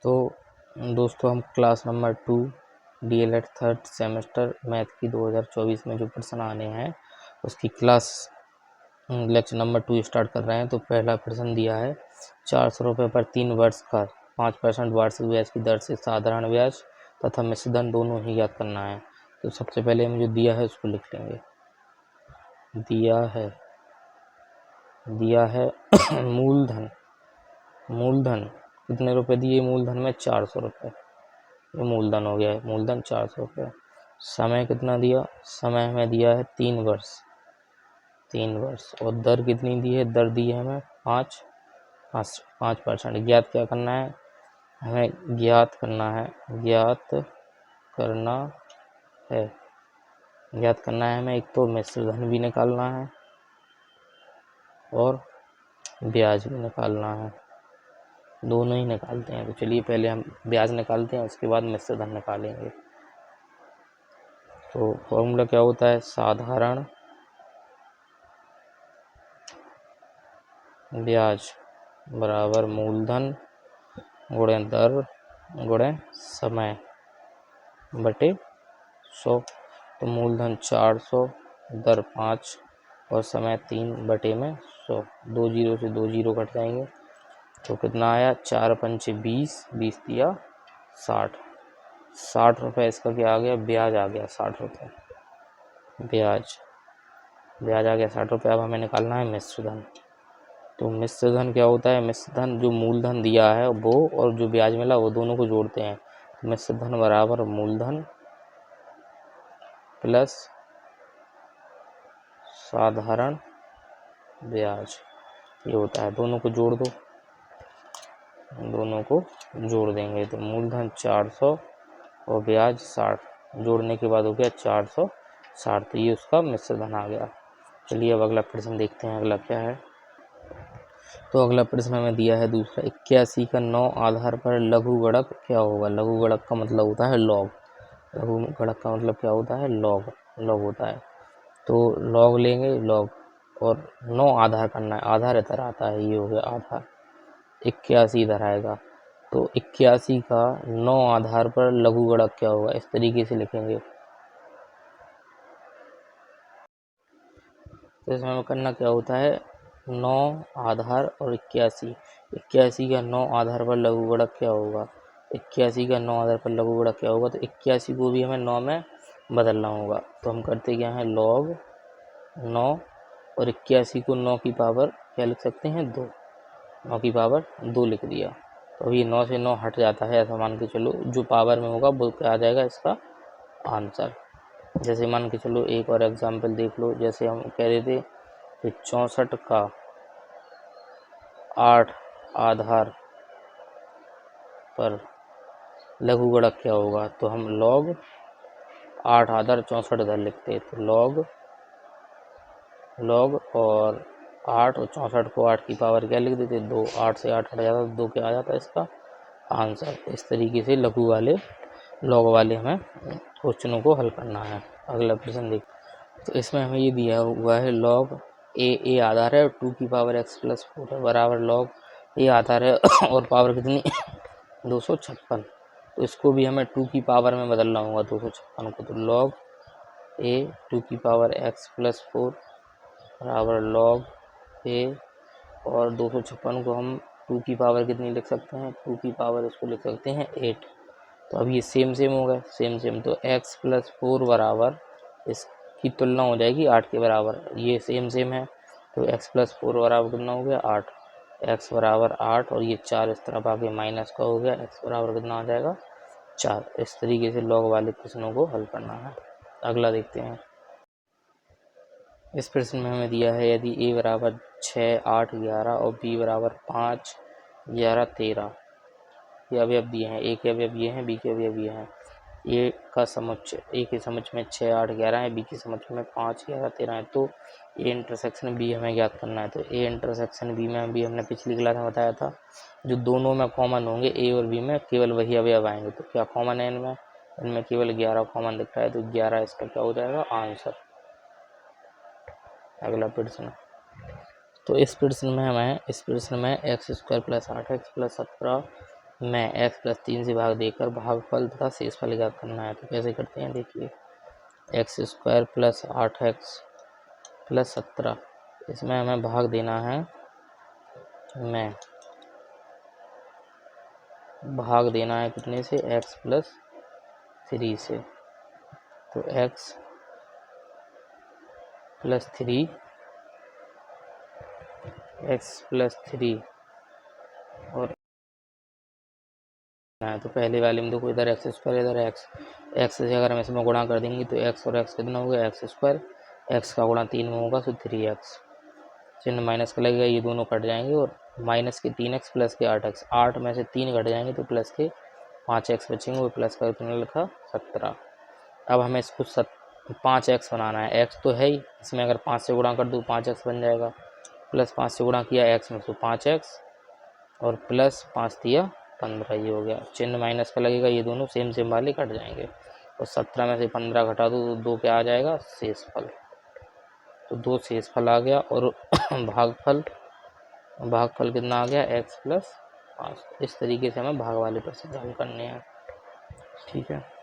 तो दोस्तों हम class number 2 DLED third semester math की 2024 में जो प्रश्न आने हैं उसकी क्लास लेक्चर नंबर 2 स्टार्ट कर रहे हैं। तो पहला प्रश्न दिया है 400 रुपये पर 3 वर्ष का 5% वार्षिक ब्याज की दर से साधारण ब्याज तथा मिश्र धन दोनों ही ज्ञात करना है। तो सबसे पहले हमें जो दिया है उसको लिख लेंगे। दिया है मूलधन कितने रुपए दिए? मूलधन में 400 रुपये, ये मूलधन हो गया है। मूलधन 400 रुपये। समय कितना दिया? समय हमें दिया है 3 वर्ष। और दर कितनी दी है? दर दी है हमें 5%। ज्ञात क्या करना है? हमें ज्ञात करना है हमें एक तो मिश्र धन भी निकालना है और ब्याज भी निकालना है, दोनों ही निकालते हैं। तो चलिए पहले हम ब्याज निकालते हैं, उसके बाद मिश्र धन निकालेंगे। तो फॉर्मूला क्या होता है? साधारण ब्याज बराबर मूलधन गुणे दर गुणे समय बटे 100। तो मूलधन 400, दर 5 और समय 3 बटे में 100। 2 जीरो से 2 जीरो कट जाएंगे तो कितना आया? 4 पंचे 20, 20 दिया 60। 60 रुपये इसका क्या आ गया? ब्याज आ गया 60 रुपये। ब्याज आ गया 60 रुपये। अब हमें निकालना है मिश्र धन। तो मिश्र धन क्या होता है? मिश्र धन जो मूलधन दिया है वो और जो ब्याज मिला वो दोनों को जोड़ते हैं। तो मिश्र धन बराबर मूलधन प्लस साधारण ब्याज, ये होता है। दोनों को जोड़ दो, दोनों को जोड़ देंगे तो मूलधन 400 और ब्याज 60, जोड़ने के बाद हो गया 460। तो ये उसका मिश्र धन आ गया। चलिए अब अगला प्रश्न देखते हैं, अगला क्या है। तो अगला प्रश्न हमें दिया है दूसरा, 81 का 9 आधार पर लघु गुणक क्या होगा? लघु गुणक का मतलब होता है लॉग। लघु गुणक का मतलब क्या होता है? लॉग होता है। तो लॉग लेंगे, लॉग और 9 आधार करना है। आधार इधर आता है, ये हो गया आधार। 81 इधर आएगा तो 81 का 9 आधार पर लघु गुणक क्या होगा? इस तरीके से लिखेंगे। तो इसमें हमें करना क्या होता है? 9 आधार और 81। 81 का 9 आधार पर लघु गुणक क्या होगा? 81 का 9 आधार पर लघु गुणक क्या होगा? तो 81 को भी हमें 9 में बदलना होगा। तो हम करते क्या हैं? लॉग 9 और 81 को 9 की पावर क्या लिख सकते हैं? 2। 9 की पावर 2 लिख दिया। तो अभी 9 से 9 हट जाता है, ऐसा मान के चलो। जो पावर में होगा वो क्या आ जाएगा इसका आंसर। जैसे मान के चलो एक और एग्जाम्पल देख लो। जैसे हम कह रहे थे कि 64 का 8 आधार पर लघु गुणक क्या होगा? तो हम लॉग 8 आधार 64 इधर लिखते हैं। तो लॉग और 8 और 64 को 8 की पावर क्या लिख देते? 2। 8 से 8 हट जाता तो 2 क्या आ जाता है इसका आंसर। इस तरीके से लॉग वाले हमें क्वेश्चनों को हल करना है। अगला प्रश्न देख। तो इसमें हमें ये दिया हुआ है लॉग ए आधार है और 2 की पावर x प्लस 4 है बराबर लॉग ए आधार है और पावर कितनी 256। तो इसको भी हमें 2 की पावर में बदलना होगा 256 को। तो लॉग ए 2 की पावर x प्लस 4 बराबर लॉग ए और 256 को हम 2 की पावर कितनी लिख सकते हैं? 2 की पावर इसको लिख सकते हैं 8। तो अब ये सेम हो गए, सेम। तो x प्लस 4 बराबर इसकी तुलना हो जाएगी 8 के बराबर। ये सेम है तो x प्लस 4 बराबर कितना हो गया? 8। x बराबर 8 और ये 4 इस तरफ आके माइनस का हो गया। x बराबर कितना आ जाएगा? 4। इस तरीके से लॉग वाले प्रश्नों को हल करना है। अगला देखते हैं। इस प्रश्न में हमें दिया है यदि a बराबर 6, 8, 11 और b बराबर 5, 11, 13 ये अवयव दिए हैं। a के अवयव ये हैं, b के अवयव ये हैं। a के समुच्चय में 6, 8, 11 है, b के समुच्चय में 5, 11, 13 है। तो a इंटरसेक्शन b हमें ज्ञात करना है। तो a इंटरसेक्शन b में भी हमने पिछली क्लास में बताया था जो दोनों में कॉमन होंगे a और b में केवल वही अवयव आएंगे। तो क्या कॉमन है इनमें? इनमें केवल 11 कॉमन दिख रहा है तो 11 इसका क्या हो जाएगा? आंसर। अगला प्रश्न। तो इस प्रश्न में x² प्लस 8x प्लस 17 में x+3 से भाग देकर भागफल तथा शेषफल ज्ञात करना है। तो कैसे करते हैं देखिए, x² + 8x + 17, इसमें हमें भाग देना है, में भाग देना है कितने से, x+3 से। तो x+3 और तो पहले वाले में देखो, इधर x², इधर x से अगर हम इसमें गुणा कर देंगे तो x और x कितना हो गया, x², x का गुणा 3 में होगा तो 3x, चिन्ह माइनस का लगेगा, ये दोनों कट जाएंगे और माइनस के 3x प्लस के 8x, 8 में से 3 कट जाएंगे तो प्लस के 5x बचेंगे, वो प्लस का कितना लिखा, 17। अब हमें इसको 5x बनाना है, x तो है ही, इसमें अगर 5 से गुणा कर दूँ 5x बन जाएगा, प्लस 5 से गुणा किया x में तो 5x और प्लस 5 दिया 15, ये हो गया। चिन्ह माइनस का लगेगा, ये दोनों सेम सेम वाले कट जाएंगे और 17 में से 15 घटा दो तो 2 क्या आ जाएगा, शेषफल। तो 2 शेषफल आ गया और भागफल कितना आ गया, x+5। इस तरीके से हमें भाग वाले प्रश्न हल करने हैं। ठीक है।